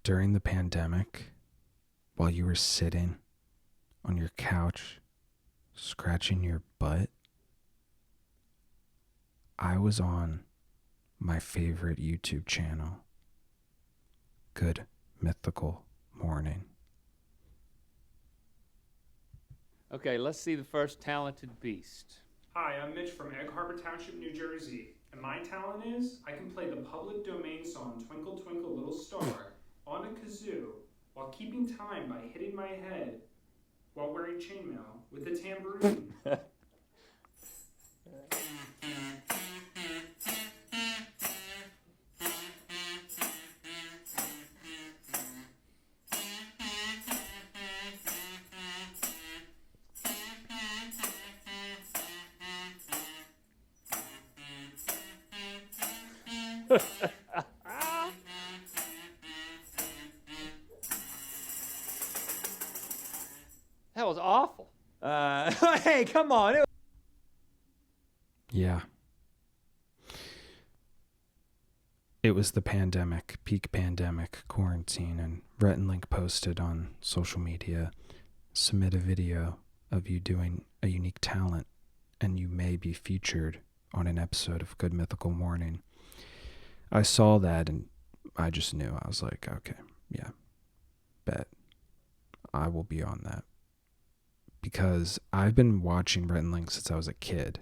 during the pandemic, while you were sitting on your couch, scratching your butt, I was on my favorite YouTube channel, Good Mythical Morning. Okay, let's see the first talented beast. Hi, I'm Mitch from Egg Harbor Township, New Jersey, and my talent is I can play the public domain song Twinkle Twinkle Little Star on a kazoo while keeping time by hitting my head while wearing chainmail with a tambourine. That was awful. Hey, come on. Yeah. It was the pandemic, peak pandemic, quarantine, and Rhett and Link posted on social media, submit a video of you doing a unique talent, and you may be featured on an episode of Good Mythical Morning. I saw that and I just knew. I was like, okay, yeah, bet. I will be on that. Because I've been watching Rhett and Link since I was a kid.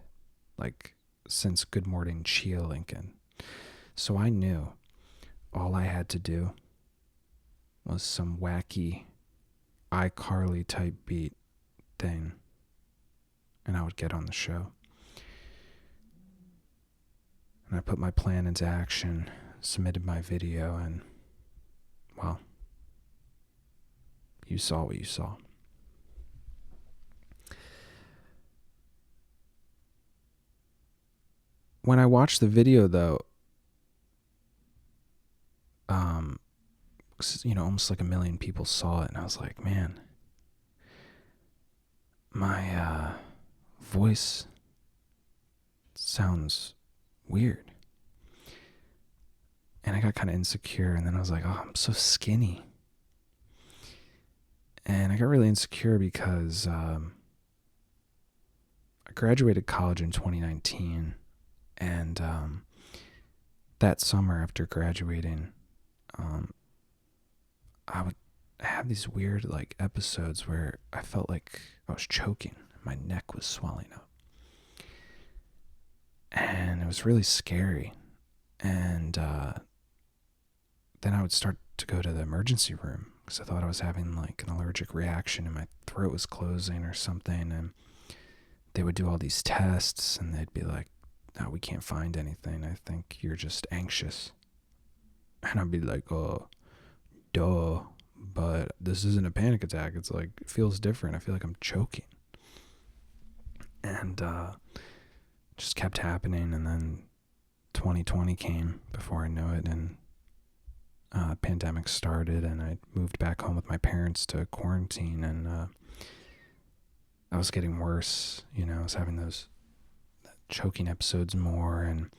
Like, since Good Morning Chia Lincoln. So I knew all I had to do was some wacky iCarly type beat thing, and I would get on the show. And I put my plan into action, submitted my video, and, well, you saw what you saw. When I watched the video, though, almost like 1 million people saw it, and I was like, man, my voice sounds weird. And I got kind of insecure, and then I was like, oh, I'm so skinny. And I got really insecure because I graduated college in 2019, and that summer after graduating, I would have these weird episodes where I felt like I was choking. My neck was swelling up. And it was really scary. And then I would start to go to the emergency room because I thought I was having an allergic reaction and my throat was closing or something. And they would do all these tests and they'd be like, no, we can't find anything. I think you're just anxious. And I'd be like, oh, duh. But this isn't a panic attack. It's it feels different. I feel like I'm choking. And just kept happening. And then 2020 came before I knew it. And pandemic started. And I moved back home with my parents to quarantine. And I was getting worse. I was having those choking episodes more. And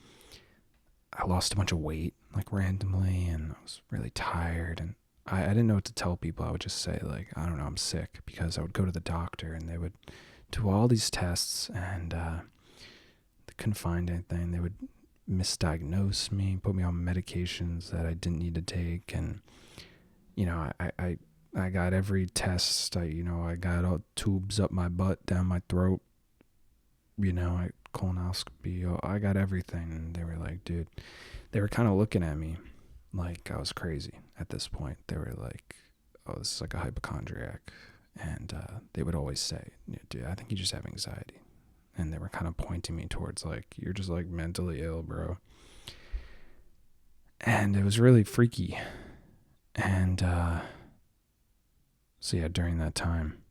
I lost a bunch of weight randomly. And I was really tired. And I didn't know what to tell people. I would just say, I don't know, I'm sick, because I would go to the doctor and they would do all these tests and they couldn't find anything. They would misdiagnose me, put me on medications that I didn't need to take. And, I got every test. I got all tubes up my butt, down my throat, colonoscopy. I got everything. And they were like, dude, they were kind of looking at me like I was crazy at this point. They were like, oh, this is like a hypochondriac. And they would always say, dude, I think you just have anxiety. And they were kind of pointing me towards you're just mentally ill, bro. And it was really freaky. And so yeah, during that time,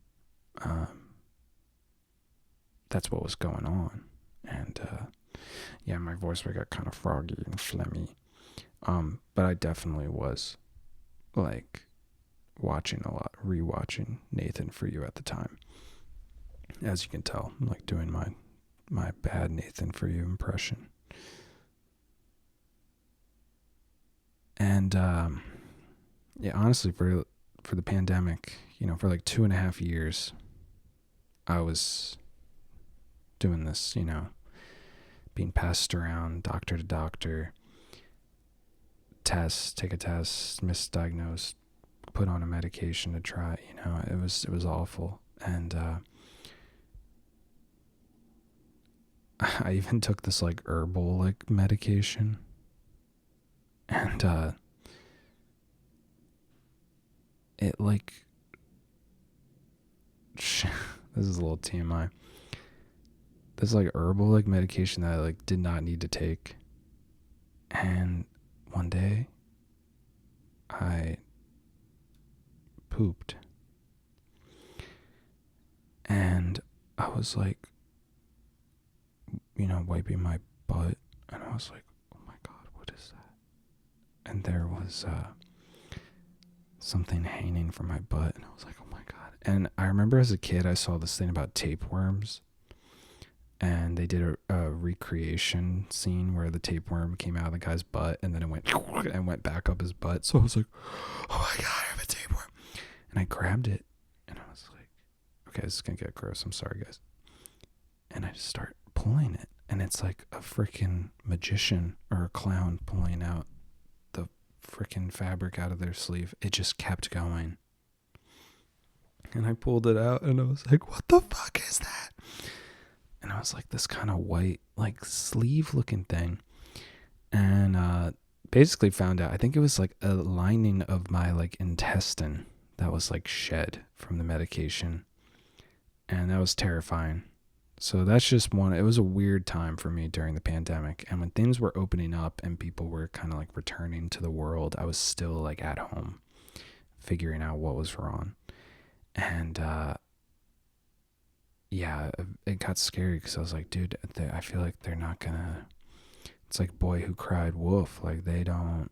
that's what was going on. And yeah, my voice got kind of froggy and phlegmy. But I definitely was watching a lot, rewatching Nathan For You at the time. As you can tell, I'm doing my bad Nathan For You impression. And yeah, honestly, for the pandemic, for like 2.5 years, I was doing this, being passed around doctor to doctor, take a test, misdiagnosed, put on a medication to try. It was awful. And I even took this like herbal like medication, and it like this is a little TMI. This like herbal like medication that I like did not need to take. And one day I pooped. And I was like, wiping my butt, and I was like, oh my God, what is that? And there was something hanging from my butt, and I was like, oh my God. And I remember as a kid, I saw this thing about tapeworms, and they did a recreation scene where the tapeworm came out of the guy's butt, and then it went back up his butt. So I was like, oh my God, I have a tapeworm. And I grabbed it, and I was like, okay, this is gonna get gross, I'm sorry guys. And I just start pulling it, and it's like a freaking magician or a clown pulling out the freaking fabric out of their sleeve. It just kept going. And I pulled it out, and I was like, what the fuck is that? And I was like, this kind of white, like sleeve looking thing. And basically found out, I think it was like a lining of my like intestine that was like shed from the medication. And that was terrifying. So that's just one. It was a weird time for me during the pandemic. And when things were opening up and people were kind of like returning to the world, I was still like at home figuring out what was wrong. And yeah, it got scary because I was like, dude, I feel like they're not gonna. It's like Boy Who Cried Wolf. Like they don't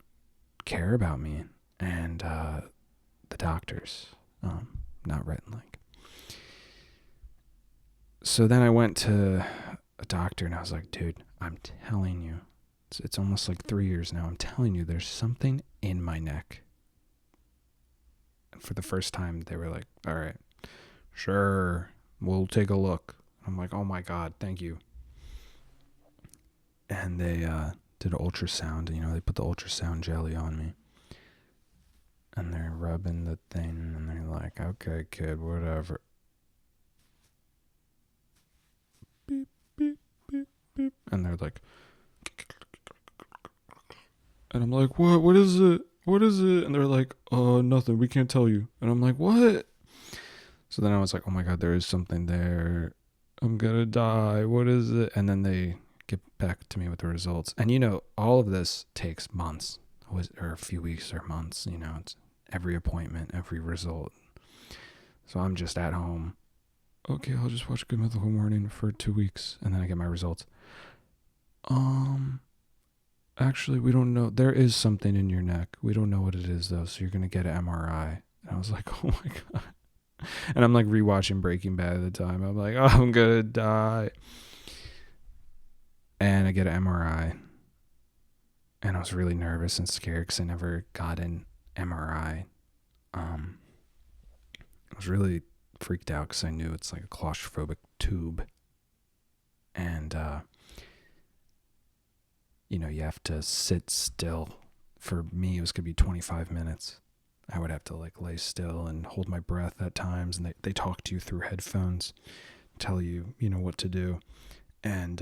care about me. And the doctors, not Rhett and Link. So then I went to a doctor, and I was like, dude, I'm telling you, it's almost like 3 years now. I'm telling you, there's something in my neck. And for the first time, they were like, all right, sure, we'll take a look. I'm like, oh my God, thank you. And they did an ultrasound, and they put the ultrasound jelly on me. And they're rubbing the thing, and they're like, okay, kid, whatever. Beep, beep, beep, beep. And they're like, and I'm like, what is it? What is it? And they're like, nothing, we can't tell you. And I'm like, what? So then I was like, oh my God, there is something there. I'm gonna die. What is it? And then they get back to me with the results. And all of this takes months, or a few weeks or months. It's every appointment, every result. So I'm just at home. Okay, I'll just watch Good Mythical Morning for 2 weeks, and then I get my results. Actually, we don't know. There is something in your neck. We don't know what it is, though, so you're going to get an MRI. And I was like, oh my God. And I'm like rewatching Breaking Bad at the time. I'm like, oh, I'm going to die. And I get an MRI. And I was really nervous and scared because I never got an MRI. I was really freaked out because I knew it's like a claustrophobic tube. And, you have to sit still. For me, it was going to be 25 minutes. I would have to like lay still and hold my breath at times. And they talk to you through headphones, tell you, what to do. And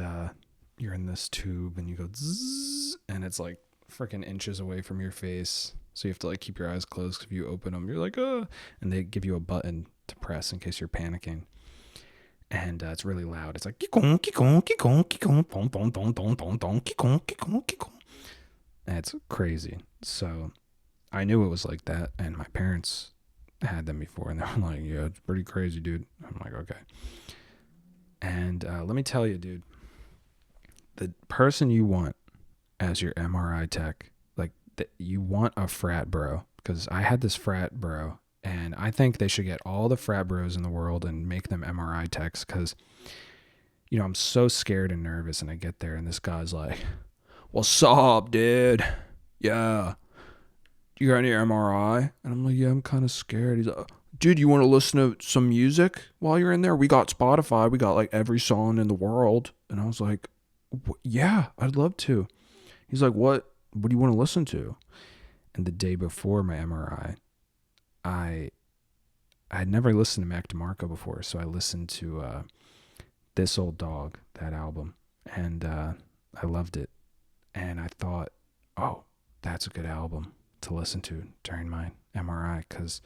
you're in this tube and you go zzz, and it's like freaking inches away from your face. So you have to like keep your eyes closed. If you open them, you're like, and they give you a button to press in case you're panicking. And it's really loud. It's like, and it's crazy. So I knew it was like that. And my parents had them before. And they were like, yeah, it's pretty crazy, dude. I'm like, okay. And let me tell you, dude, the person you want as your MRI tech, like you want a frat bro. Because I had this frat bro. And I think they should get all the frat bros in the world and make them MRI techs because, I'm so scared and nervous. And I get there and this guy's like, what's up, dude? Yeah. you got any MRI? And I'm like, yeah, I'm kind of scared. He's like, dude, you want to listen to some music while you're in there? We got Spotify. We got like every song in the world. And I was like, yeah, I'd love to. He's like, what do you want to listen to? And the day before my MRI, I had never listened to Mac DeMarco before. So I listened to This Old Dog, that album. And I loved it. And I thought, oh, that's a good album to listen to during my MRI, because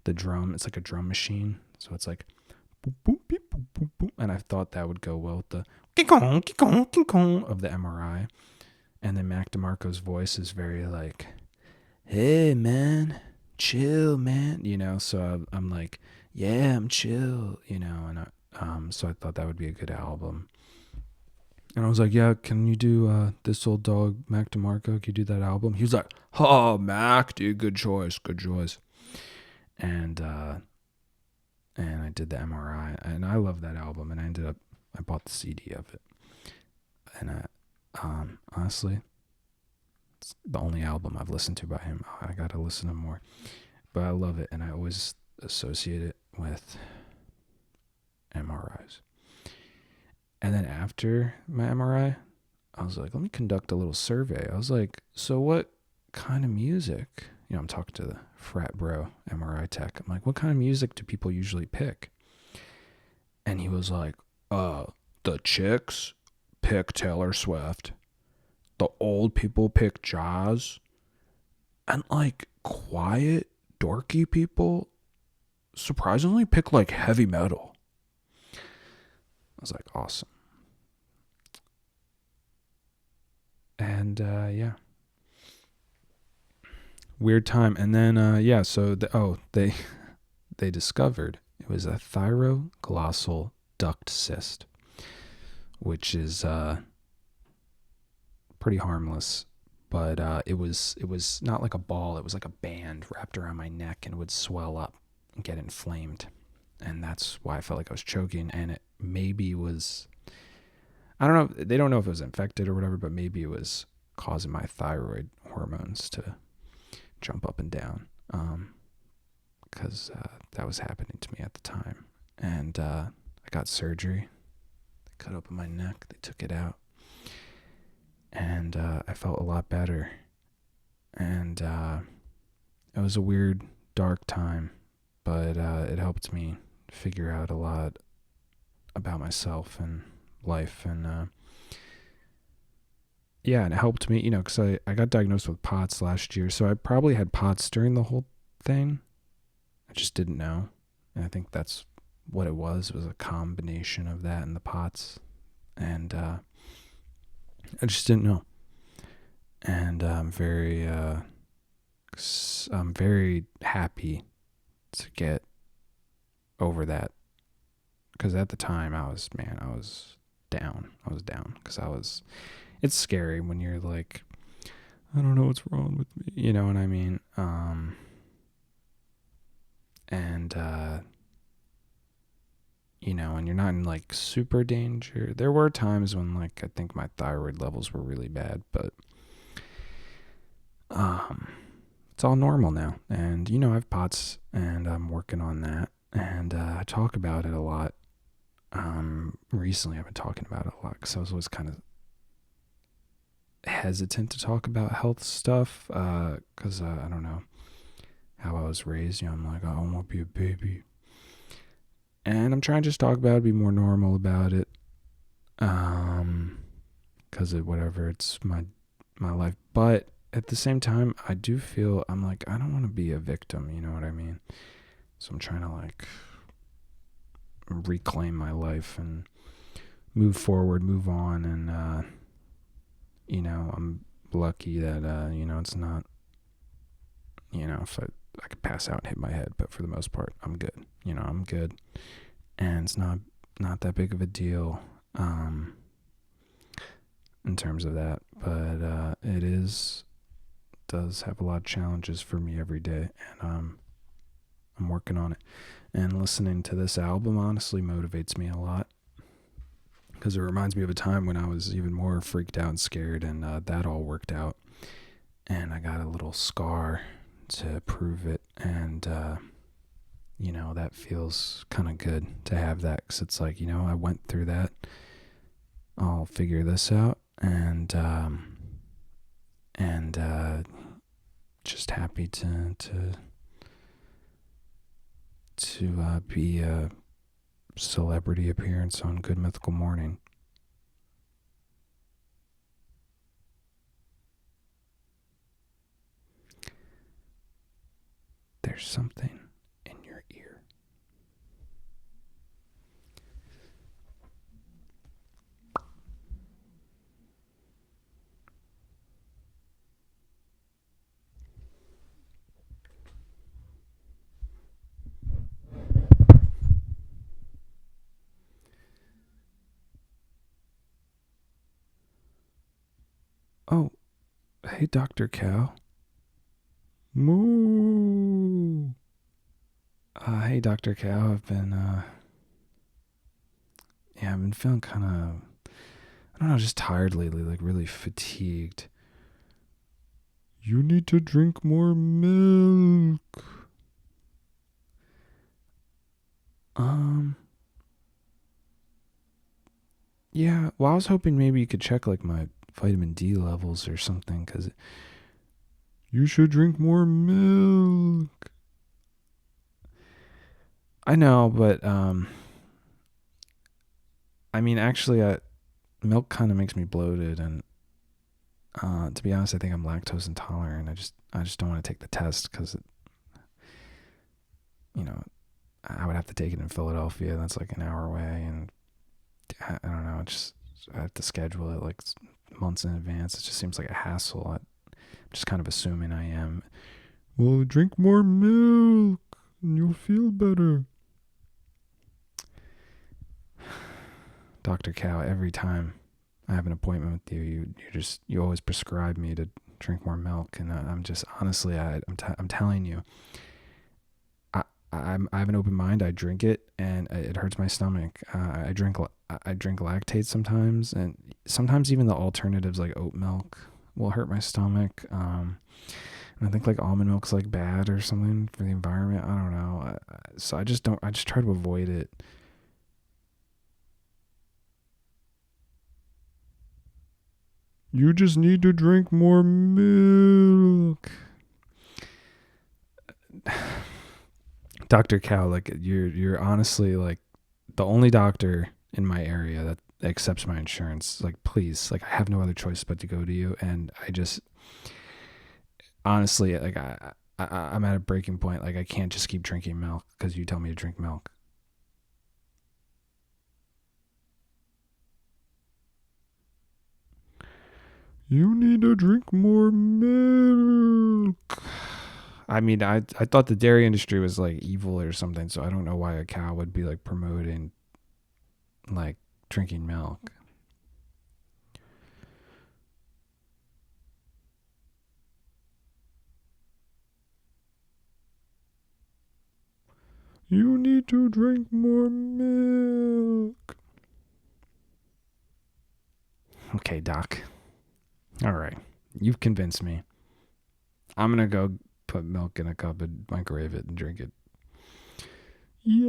the drum, it's like a drum machine, so it's like boop, boop, beep, boop, boop, boop. And I thought that would go well with the king-kong, king-kong, king-kong of the MRI. And then Mac DeMarco's voice is very like, hey man, chill man, so I'm like, yeah, I'm chill, and so I thought that would be a good album. And I was like, yeah, can you do This Old Dog, Mac DeMarco? Can you do that album? He was like, oh, Mac, dude, good choice. And I did the MRI, and I love that album, and I bought the CD of it. And honestly, it's the only album I've listened to by him. I got to listen to more. But I love it, and I always associate it with MRIs. And then after my MRI, I was like, let me conduct a little survey. I was like, so what kind of music? I'm talking to the frat bro MRI tech. I'm like, what kind of music do people usually pick? And he was like, the chicks pick Taylor Swift. The old people pick jazz. And like quiet, dorky people surprisingly pick like heavy metal. I was like, awesome. And yeah, weird time. And then so they discovered it was a thyroglossal duct cyst, which is pretty harmless, but it was not like a ball. It was like a band wrapped around my neck, and it would swell up and get inflamed. And that's why I felt like I was choking, and it maybe was, I don't know, they don't know if it was infected or whatever, but maybe it was causing my thyroid hormones to jump up and down, because that was happening to me at the time. And I got surgery. They cut open my neck, they took it out, and I felt a lot better. And it was a weird, dark time, but it helped me figure out a lot about myself and life. And and it helped me, because I got diagnosed with POTS last year, so I probably had POTS during the whole thing. I just didn't know. And I think that's what it was a combination of that and the POTS. And I just didn't know. And I'm very happy to get over that, because at the time I was down. Because it's scary when you're like, I don't know what's wrong with me, you know what I mean? And and you're not in like super danger. There were times when like I think my thyroid levels were really bad, but it's all normal now. And I have POTS, and I'm working on that, and I talk about it a lot. Recently I've been talking about it a lot, because I was always kind of hesitant to talk about health stuff, because I don't know how I was raised. I'm like, I don't want to be a baby, and I'm trying to just talk about it, be more normal about it, because whatever, it's my life. But at the same time, I do feel, I'm like, I don't want to be a victim, you know what I mean? So I'm trying to like reclaim my life and move forward, move on. And I'm lucky that it's not, if I could pass out and hit my head, but for the most part I'm good. I'm good, and it's not that big of a deal in terms of that. But it does have a lot of challenges for me every day, and I'm working on it. And listening to this album honestly motivates me a lot, because it reminds me of a time when I was even more freaked out and scared, and that all worked out. And I got a little scar to prove it. And, that feels kind of good to have that, because it's like, I went through that. I'll figure this out, and just happy to be a celebrity appearance on Good Mythical Morning. There's something in your ear. Oh, hey, Dr. Cow. Moo. Hey, Dr. Cow. I've been feeling kind of, I don't know, just tired lately, like really fatigued. You need to drink more milk. Yeah, well, I was hoping maybe you could check like my vitamin D levels or something, because you should drink more milk. I know, but actually, milk kind of makes me bloated, and to be honest, I think I'm lactose intolerant. I just don't want to take the test, because I would have to take it in Philadelphia, and that's like an hour away, and I don't know, I have to schedule it like months in advance. It just seems like a hassle. I'm just kind of assuming I am. Well, drink more milk and you'll feel better. Dr. Cow, every time I have an appointment with you, you always prescribe me to drink more milk, and I'm just, honestly, I'm telling you, I have an open mind. I drink it, and it hurts my stomach. I drink lactate sometimes, and sometimes even the alternatives like oat milk will hurt my stomach. And I think like almond milk's like bad or something for the environment. I don't know. So I just try to avoid it. You just need to drink more milk. Dr. Cow, like you're honestly like the only doctor in my area that accepts my insurance. Like, please, like I have no other choice but to go to you. And I just honestly, like I'm at a breaking point. Like I can't just keep drinking milk because you tell me to drink milk. You need to drink more milk. I thought the dairy industry was like evil or something, so I don't know why a cow would be like promoting like drinking milk. You need to drink more milk. Okay, Doc. All right. You've convinced me. I'm going to go put milk in a cup and microwave it and drink it. Yay.